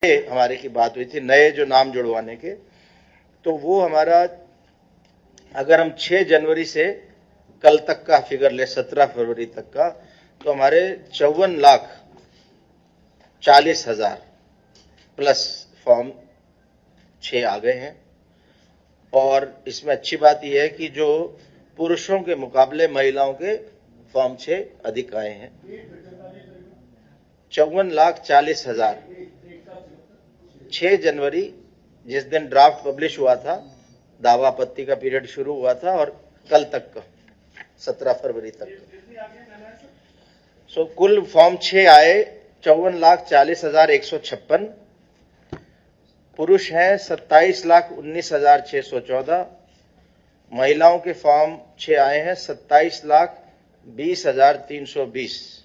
हमारे की बात हुई थी नए जो नाम जुड़वाने के, तो वो हमारा अगर हम 6 जनवरी से कल तक का फिगर ले 17 फरवरी तक का, तो हमारे 54,40,000 प्लस फॉर्म 6 आ गए हैं। और इसमें अच्छी बात यह है कि जो पुरुषों के मुकाबले महिलाओं के फॉर्म 6 अधिक आए हैं। 54,40,000 6 जनवरी जिस दिन ड्राफ्ट पब्लिश हुआ था, दावा आपत्ति का पीरियड शुरू हुआ था, और कल तक का 17 फरवरी तक। सो कुल फॉर्म 6 आए 54,40,156। पुरुष हैं 27,19,614। महिलाओं के फॉर्म 6 आए हैं 27,20,320,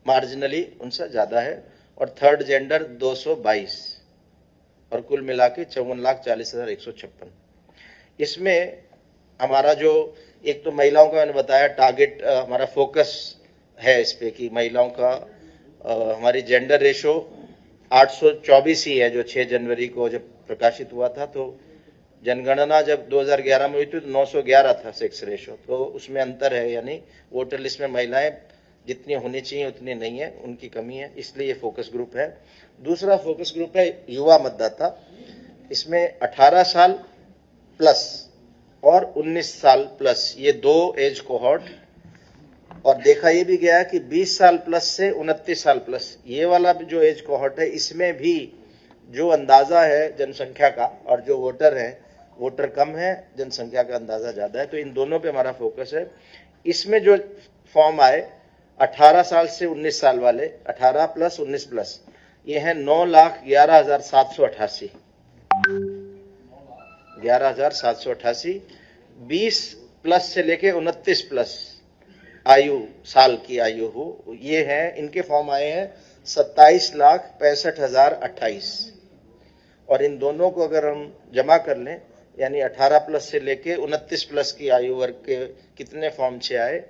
मार्जिनली उनसे ज्यादा है। और थर्ड जेंडर 222, और कुल मिला के 54,40,156। इसमें हमारा जो एक तो महिलाओं का मैंने बताया टारगेट, हमारा फोकस है इस पे कि महिलाओं का हमारी जेंडर रेशो 824 ही है, जो 6 जनवरी को जब प्रकाशित हुआ था। तो जनगणना जब 2011 में हुई थी तो 911 था सेक्स रेशो, तो उसमें अंतर है, यानी वोटर लिस्ट में महिलाएं जितनी होनी चाहिए उतनी नहीं है, उनकी कमी है, इसलिए ये फोकस ग्रुप है। दूसरा फोकस ग्रुप है युवा मतदाता। इसमें 18 साल प्लस और 19 साल प्लस, ये 2 एज कोहॉर्ट। और देखा ये भी गया कि 20 साल प्लस से 29 साल प्लस, ये वाला जो एज कोहॉर्ट है, इसमें भी जो अंदाजा है जनसंख्या का और जो वोटर है, वोटर कम है, जनसंख्या का अंदाजा ज्यादा है। तो इन दोनों पे हमारा फोकस है। इसमें जो फॉर्म आए 18 साल से 19 साल वाले, 18 प्लस 19 प्लस, ये है 9,11,788। 11,788। 20 प्लस से लेके 29 प्लस आयु, साल की आयु हो, ये है, इनके फॉर्म आए हैं 27,65,028। और इन दोनों को अगर हम जमा कर लें, यानी 18 प्लस से लेके 29 प्लस की आयु वर्ग के कितने फॉर्म 6 आए,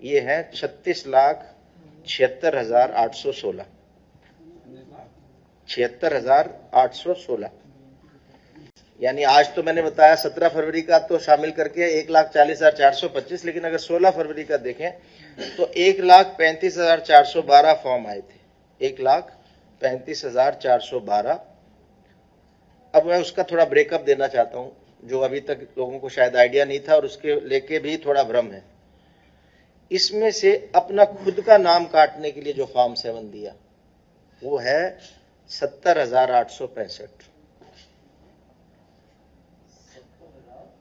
ये हैं 36,76,816। 76,816। यानी आज तो मैंने बताया 17 फरवरी का तो शामिल करके 1,40,425, लेकिन अगर 16 फरवरी का देखें तो 1,35,412 फॉर्म आए थे। 1,35,412। अब मैं उसका थोड़ा ब्रेकअप देना चाहता हूं, जो अभी तक लोगों को शायद आइडिया नहीं था और उसके लेके भी थोड़ा भ्रम है। इसमें से अपना खुद का नाम काटने के लिए जो फॉर्म 7 दिया, वो है 70,865।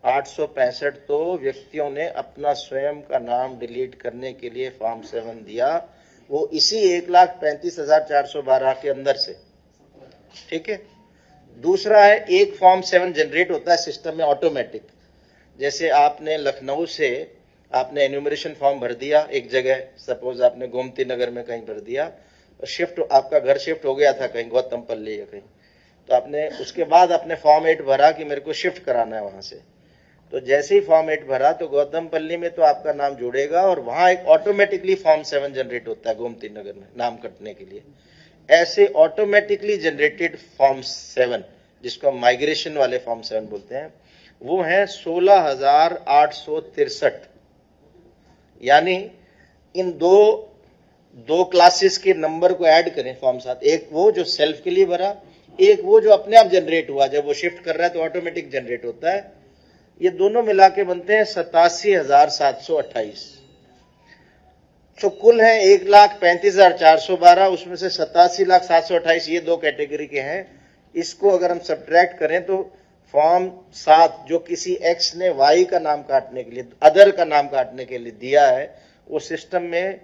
865 तो व्यक्तियों ने अपना स्वयं का नाम डिलीट करने के लिए फॉर्म 7 दिया, वो इसी 1,35,412 के अंदर से। ठीक है। दूसरा है, एक फॉर्म 7 जनरेट होता है सिस्टम में ऑटोमेटिक। जैसे आपने लखनऊ से आपने एन्यूमरेशन फॉर्म भर दिया एक जगह, सपोज आपने गोमती नगर में कहीं भर दिया, शिफ्ट, आपका घर शिफ्ट हो गया था कहीं गौतमपल्ली या कहीं, तो आपने उसके बाद आपने फॉर्म 8 भरा कि मेरे को शिफ्ट कराना है वहां से। तो जैसे ही फॉर्म 8 भरा तो गौतमपल्ली में तो आपका नाम जुड़ेगा और वहां एक ऑटोमेटिकली फॉर्म 7 जनरेट होता है गोमती नगर में नाम कटने के लिए। ऐसे ऑटोमेटिकली जनरेटेड फॉर्म 7, जिसको हम माइग्रेशन वाले फॉर्म 7 बोलते हैं, वो है 16,863। यानी इन दो क्लासेस के नंबर को ऐड करें फॉर्म 7, एक वो जो सेल्फ के लिए भरा, एक वो जो अपने आप जनरेट हुआ, जब वो शिफ्ट कर रहा है तो ऑटोमेटिक जनरेट होता है। ये दोनों मिला के बनते हैं 87,728। तो कुल है 1,35,412, उसमें से 87,728 ये 2 कैटेगरी के हैं। इसको अगर हम सब्ट्रैक्ट करें तो फॉर्म 7 जो किसी एक्स ने वाई का नाम काटने के लिए, अदर का नाम काटने के लिए दिया है, वो सिस्टम में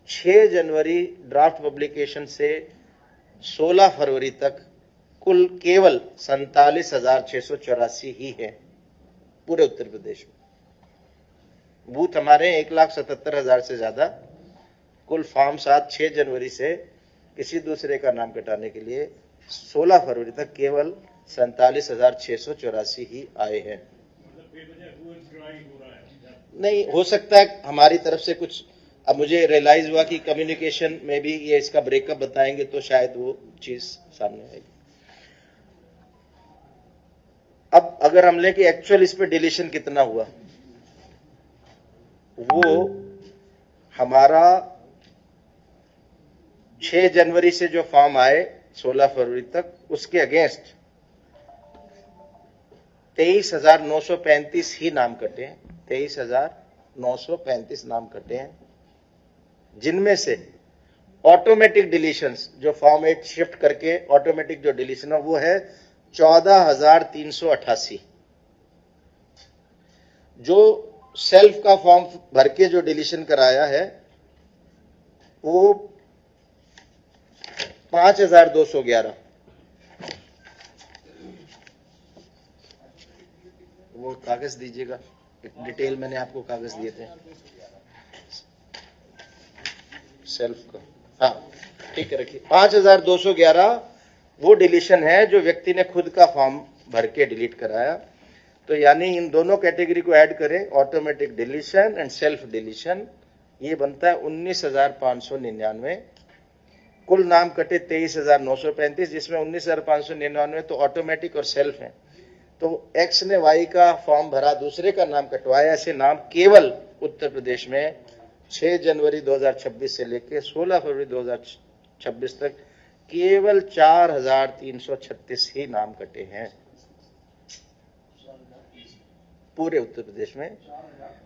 6 जनवरी ड्राफ्ट पब्लिकेशन से 16 फरवरी तक कुल केवल 47,684 ही है पूरे उत्तर प्रदेश में। बूथ हमारे 1,77,000 से ज्यादा। कुल फॉर्म 7 6 जनवरी से किसी दूसरे का नाम कटाने के लिए 16 फरवरी तक केवल 47,684 ही आए हैं। नहीं, हो सकता है हमारी तरफ से कुछ अब मुझे रियलाइज हुआ कि कम्युनिकेशन में भी ये इसका ब्रेकअप बताएंगे तो शायद वो चीज सामने आएगी। अब अगर हम लें कि एक्चुअल इस पे डिलीशन कितना हुआ, वो हमारा 6 जनवरी से जो फॉर्म आए 16 फरवरी तक, उसके अगेंस्ट 23,935 ही नाम कटे हैं। 23,935 नाम कटे हैं, जिनमें से ऑटोमेटिक डिलीशंस जो फॉर्म 8 शिफ्ट करके ऑटोमेटिक जो डिलीशन है वो है 14,388। जो सेल्फ का फॉर्म भर के जो डिलीशन कराया है वो 5,211। वो कागज दीजिएगा, डिटेल मैंने आपको कागज दिए थे सेल्फ का। हाँ ठीक है, रखिए। 5,211 वो डिलीशन है जो व्यक्ति ने खुद का फॉर्म भर के डिलीट कराया। तो यानी इन दोनों कैटेगरी को ऐड करें, automatic deletion and self deletion, ये बनता है 19,599। कुल नाम कटे 23,935, जिसमें 19,599 तो ऑटोमेटिक और सेल्फ है। तो एक्स ने वाई का फॉर्म भरा, दूसरे का नाम कटवाया। ऐसे नाम केवल उत्तर प्रदेश में 6 जनवरी 2026 से लेकर 16 फरवरी 2026 तक केवल 4,336 ही नाम कटे हैं पूरे उत्तर प्रदेश में।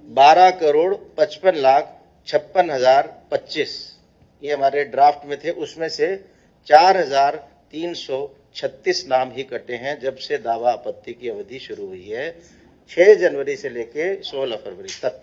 12,55,56,025 ये हमारे ड्राफ्ट में थे, उसमें से 4,336 नाम ही कटे हैं जब से दावा आपत्ति की अवधि शुरू हुई है, 6 जनवरी से लेके 16 फरवरी तक।